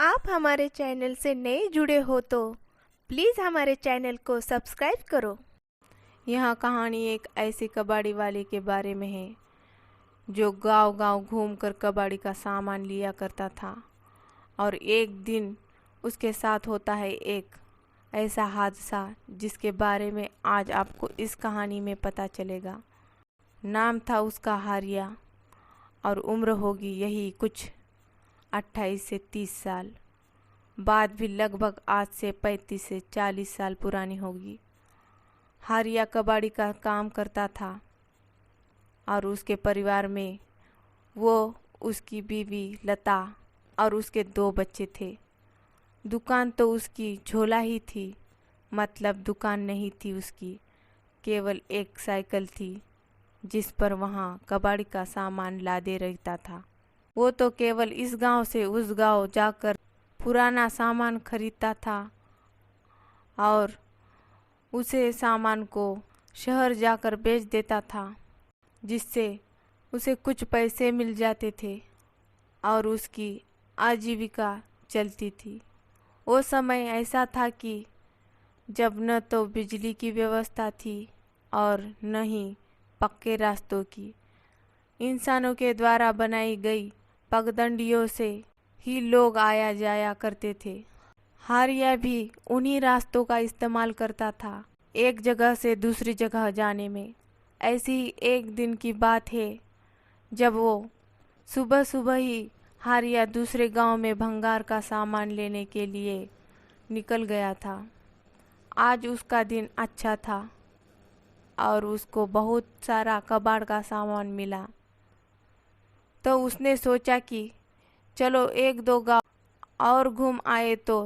आप हमारे चैनल से नए जुड़े हो तो प्लीज़ हमारे चैनल को सब्सक्राइब करो। यह कहानी एक ऐसे कबाड़ी वाले के बारे में है जो गांव-गांव घूमकर कबाड़ी का सामान लिया करता था। और एक दिन उसके साथ होता है एक ऐसा हादसा जिसके बारे में आज आपको इस कहानी में पता चलेगा। नाम था उसका हारिया और उम्र होगी यही कुछ 28 से 30 साल। बात भी लगभग आज से 35 से 40 साल पुरानी होगी। हारिया कबाड़ी का काम करता था और उसके परिवार में वो, उसकी बीवी लता और उसके 2 बच्चे थे। दुकान तो उसकी झोला ही थी, मतलब दुकान नहीं थी उसकी, केवल एक साइकिल थी जिस पर वहाँ कबाड़ी का सामान लादे रहता था। वो तो केवल इस गांव से उस गांव जाकर पुराना सामान खरीदता था और उसे सामान को शहर जाकर बेच देता था, जिससे उसे कुछ पैसे मिल जाते थे और उसकी आजीविका चलती थी। वो समय ऐसा था कि जब न तो बिजली की व्यवस्था थी और न ही पक्के रास्तों की। इंसानों के द्वारा बनाई गई पगडंडियों से ही लोग आया जाया करते थे। हारिया भी उन्हीं रास्तों का इस्तेमाल करता था एक जगह से दूसरी जगह जाने में। ऐसी ही एक दिन की बात है जब वो सुबह सुबह ही हारिया दूसरे गांव में भंगार का सामान लेने के लिए निकल गया था। आज उसका दिन अच्छा था और उसको बहुत सारा कबाड़ का सामान मिला। तो उसने सोचा कि चलो 1-2 गांव और घूम आए तो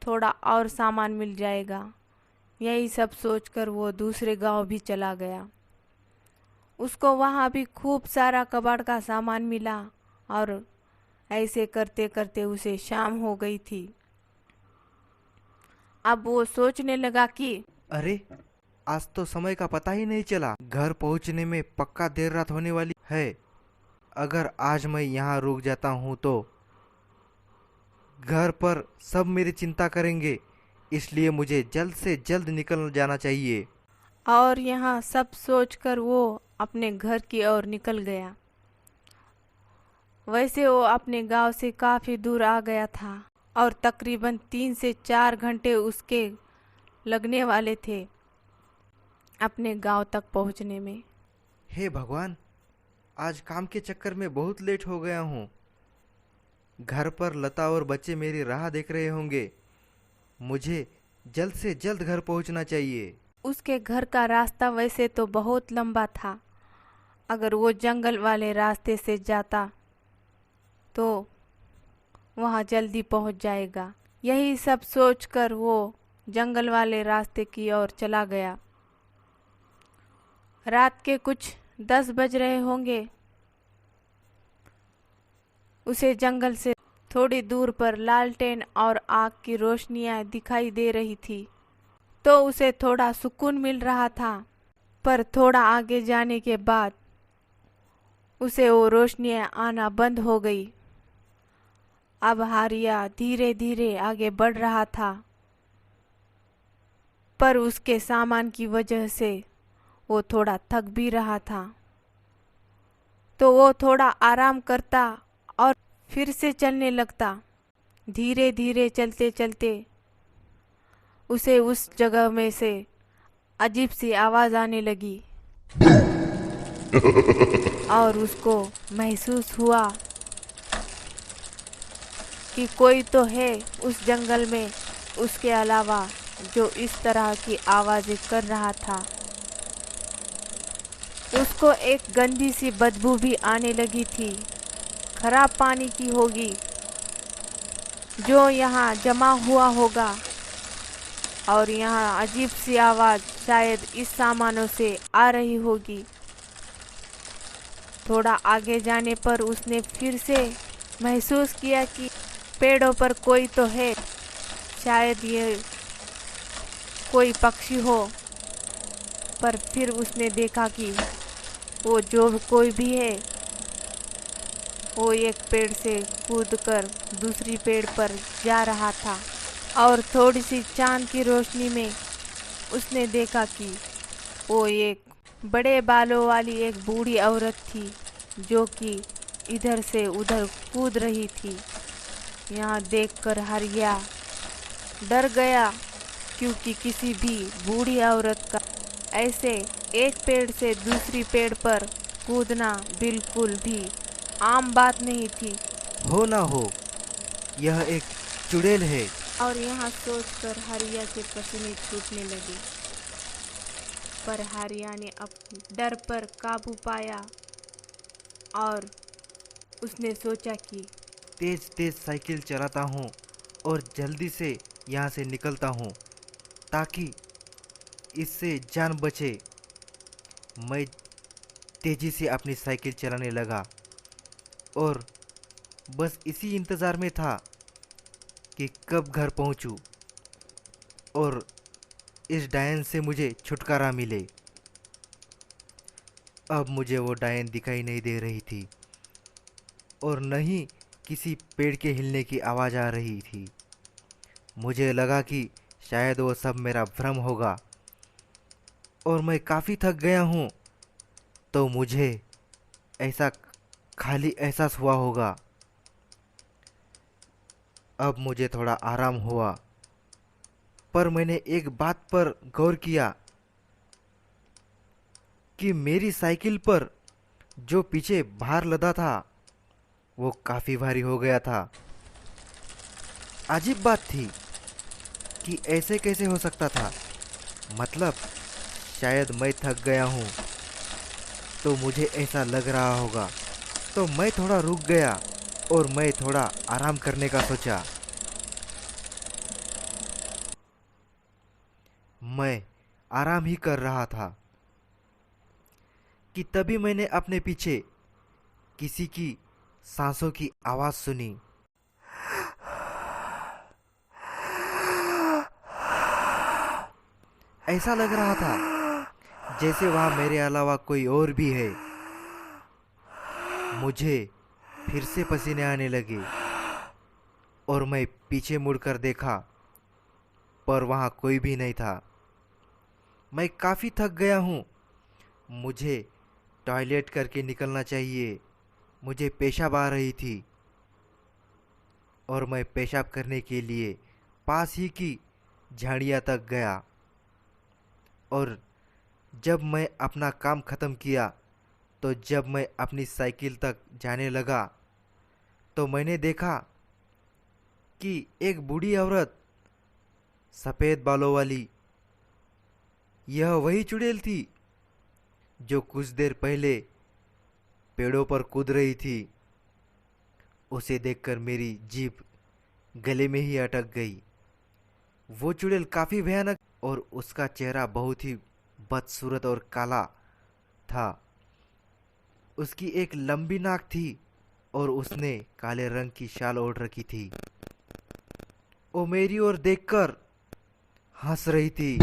थोड़ा और सामान मिल जाएगा। यही सब सोचकर वो दूसरे गांव भी चला गया। उसको वहाँ भी खूब सारा कबाड़ का सामान मिला और ऐसे करते करते उसे शाम हो गई थी। अब वो सोचने लगा कि अरे, आज तो समय का पता ही नहीं चला। घर पहुंचने में पक्का देर रात होने वाली है। अगर आज मैं यहाँ रुक जाता हूँ तो घर पर सब मेरी चिंता करेंगे, इसलिए मुझे जल्द से जल्द निकल जाना चाहिए। और यहाँ सब सोचकर वो अपने घर की ओर निकल गया। वैसे वो अपने गांव से काफ़ी दूर आ गया था और तकरीबन 3 से 4 घंटे उसके लगने वाले थे अपने गांव तक पहुंचने में। हे भगवान, आज काम के चक्कर में बहुत लेट हो गया हूँ। घर पर लता और बच्चे मेरी राह देख रहे होंगे। मुझे जल्द से जल्द घर पहुँचना चाहिए। उसके घर का रास्ता वैसे तो बहुत लंबा था। अगर वो जंगल वाले रास्ते से जाता तो वहाँ जल्दी पहुँच जाएगा। यही सब सोचकर वो जंगल वाले रास्ते की ओर चला गया। रात के कुछ 10 बज रहे होंगे। उसे जंगल से थोड़ी दूर पर लालटेन और आग की रोशनियां दिखाई दे रही थी, तो उसे थोड़ा सुकून मिल रहा था। पर थोड़ा आगे जाने के बाद उसे वो रोशनियां आना बंद हो गई। अब हारिया धीरे धीरे आगे बढ़ रहा था, पर उसके सामान की वजह से वो थोड़ा थक भी रहा था। तो वो थोड़ा आराम करता और फिर से चलने लगता। धीरे धीरे चलते चलते उसे उस जगह में से अजीब सी आवाज़ आने लगी और उसको महसूस हुआ कि कोई तो है उस जंगल में उसके अलावा जो इस तरह की आवाज़ें कर रहा था। उसको एक गंदी सी बदबू भी आने लगी थी। खराब पानी की होगी जो यहाँ जमा हुआ होगा और यहाँ अजीब सी आवाज़ शायद इस सामानों से आ रही होगी। थोड़ा आगे जाने पर उसने फिर से महसूस किया कि पेड़ों पर कोई तो है, शायद ये कोई पक्षी हो। पर फिर उसने देखा कि वो जो कोई भी है वो एक पेड़ से कूदकर दूसरी पेड़ पर जा रहा था और थोड़ी सी चांद की रोशनी में उसने देखा कि वो एक बड़े बालों वाली एक बूढ़ी औरत थी जो कि इधर से उधर कूद रही थी। यहाँ देखकर हरिया डर गया, क्योंकि किसी भी बूढ़ी औरत का ऐसे एक पेड़ से दूसरी पेड़ पर कूदना बिल्कुल भी आम बात नहीं थी। हो ना हो, यह एक चुड़ैल है। और यहाँ सोचकर हरिया के पसीने छूटने लगे, पर हरिया ने अपने डर पर काबू पाया और उसने सोचा कि तेज तेज साइकिल चलाता हूँ और जल्दी से यहाँ से निकलता हूँ ताकि इससे जान बचे। मैं तेजी से अपनी साइकिल चलाने लगा और बस इसी इंतज़ार में था कि कब घर पहुँचूँ और इस डायन से मुझे छुटकारा मिले। अब मुझे वो डायन दिखाई नहीं दे रही थी और न ही किसी पेड़ के हिलने की आवाज़ आ रही थी। मुझे लगा कि शायद वो सब मेरा भ्रम होगा और मैं काफ़ी थक गया हूँ, तो मुझे ऐसा खाली एहसास हुआ होगा। अब मुझे थोड़ा आराम हुआ, पर मैंने एक बात पर गौर किया कि मेरी साइकिल पर जो पीछे भार लदा था वो काफ़ी भारी हो गया था। अजीब बात थी कि ऐसे कैसे हो सकता था। मतलब शायद मैं थक गया हूँ तो मुझे ऐसा लग रहा होगा। तो मैं थोड़ा रुक गया और मैं थोड़ा आराम करने का सोचा। मैं आराम ही कर रहा था कि तभी मैंने अपने पीछे किसी की सांसों की आवाज़ सुनी। ऐसा लग रहा था जैसे वहाँ मेरे अलावा कोई और भी है। मुझे फिर से पसीने आने लगे और मैं पीछे मुड़कर देखा, पर वहाँ कोई भी नहीं था। मैं काफ़ी थक गया हूँ, मुझे टॉयलेट करके निकलना चाहिए। मुझे पेशाब आ रही थी और मैं पेशाब करने के लिए पास ही की झाड़ियाँ तक गया। और जब मैं अपना काम ख़त्म किया तो जब मैं अपनी साइकिल तक जाने लगा तो मैंने देखा कि एक बूढ़ी औरत सफ़ेद बालों वाली, यह वही चुड़ैल थी जो कुछ देर पहले पेड़ों पर कूद रही थी। उसे देखकर मेरी जीभ गले में ही अटक गई। वो चुड़ैल काफ़ी भयानक और उसका चेहरा बहुत ही बदसूरत और काला था। उसकी एक लंबी नाक थी और उसने काले रंग की शाल ओढ़ रखी थी। वो मेरी ओर देखकर हंस रही थी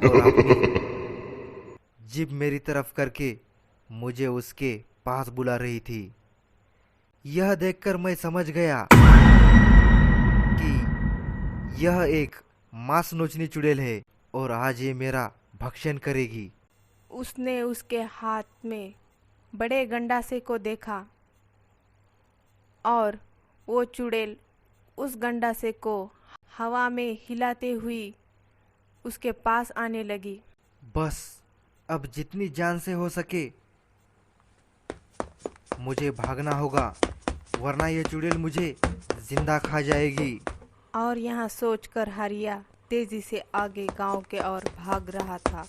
और अपनी जीभ मेरी तरफ करके मुझे उसके पास बुला रही थी। यह देखकर मैं समझ गया कि यह एक मांस नोचनी चुड़ैल है और आज ये मेरा भक्षण करेगी। उसने उसके हाथ में बड़े गंडासे को देखा और वो चुड़ैल उस गंडासे को हवा में हिलाते हुई उसके पास आने लगी। बस अब जितनी जान से हो सके मुझे भागना होगा, वरना ये चुड़ैल मुझे जिंदा खा जाएगी। और यहाँ सोचकर हरिया तेजी से आगे गांव के ओर भाग रहा था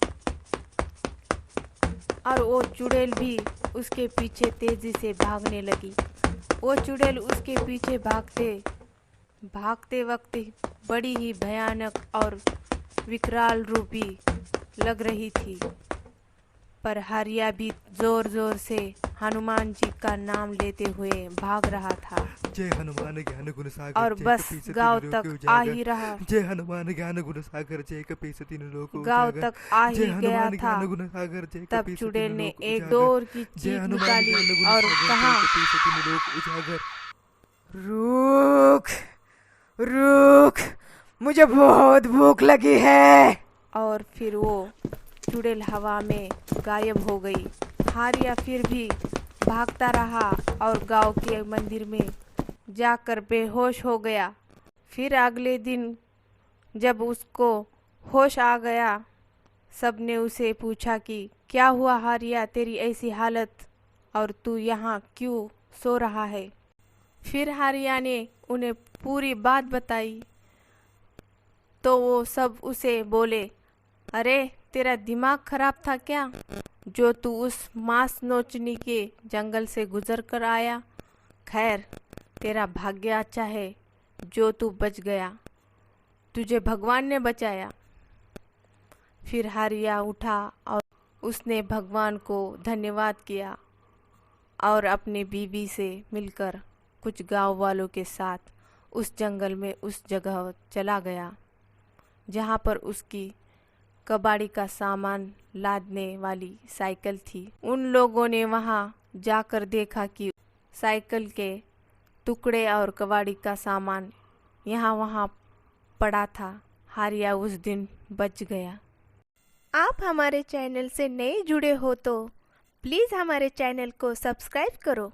और वो चुड़ैल भी उसके पीछे तेजी से भागने लगी। वो चुड़ैल उसके पीछे भागते वक्त बड़ी ही भयानक और विकराल रूपी लग रही थी। पर हरिया भी जोर जोर से हनुमान जी का नाम लेते हुए भाग रहा था जय हनुमान ज्ञान गुण सागर और जय बस कपीस गांव तीनों लोक तक आ उजागर। ही रहा। जय हनुमान ज्ञान गुण सागर जय कपीस तीनों लोक गांव उजागर। तक आ जय ही गया हनुमान था ज्ञान गुण सागर जय तब कपीस चुड़ैल तीनों ने लोक एक उजागर। डोर की जय चीख हनुमान निकाली ज्ञान गुण और सागर कहा, जय कपीस तीनों लोक उजागर। रुक रुक, मुझे बहुत भूख लगी है। और फिर वो चुड़ैल हवा में गायब हो गई। हारिया फिर भी भागता रहा और गांव के मंदिर में जाकर बेहोश हो गया। फिर अगले दिन जब उसको होश आ गया, सबने उसे पूछा कि क्या हुआ हारिया, तेरी ऐसी हालत और तू यहाँ क्यों सो रहा है। फिर हारिया ने उन्हें पूरी बात बताई तो वो सब उसे बोले, अरे तेरा दिमाग खराब था क्या, जो तू उस मांस नोचनी के जंगल से गुजर कर आया। खैर तेरा भाग्य अच्छा है जो तू बच गया, तुझे भगवान ने बचाया। फिर हारिया उठा और उसने भगवान को धन्यवाद किया और अपनी बीवी से मिलकर कुछ गांव वालों के साथ उस जंगल में उस जगह चला गया जहां पर उसकी कबाड़ी का सामान लादने वाली साइकिल थी। उन लोगों ने वहां जाकर देखा कि साइकिल के टुकड़े और कबाड़ी का सामान यहाँ वहाँ पड़ा था। हारिया उस दिन बच गया। आप हमारे चैनल से नए जुड़े हो तो प्लीज़ हमारे चैनल को सब्सक्राइब करो।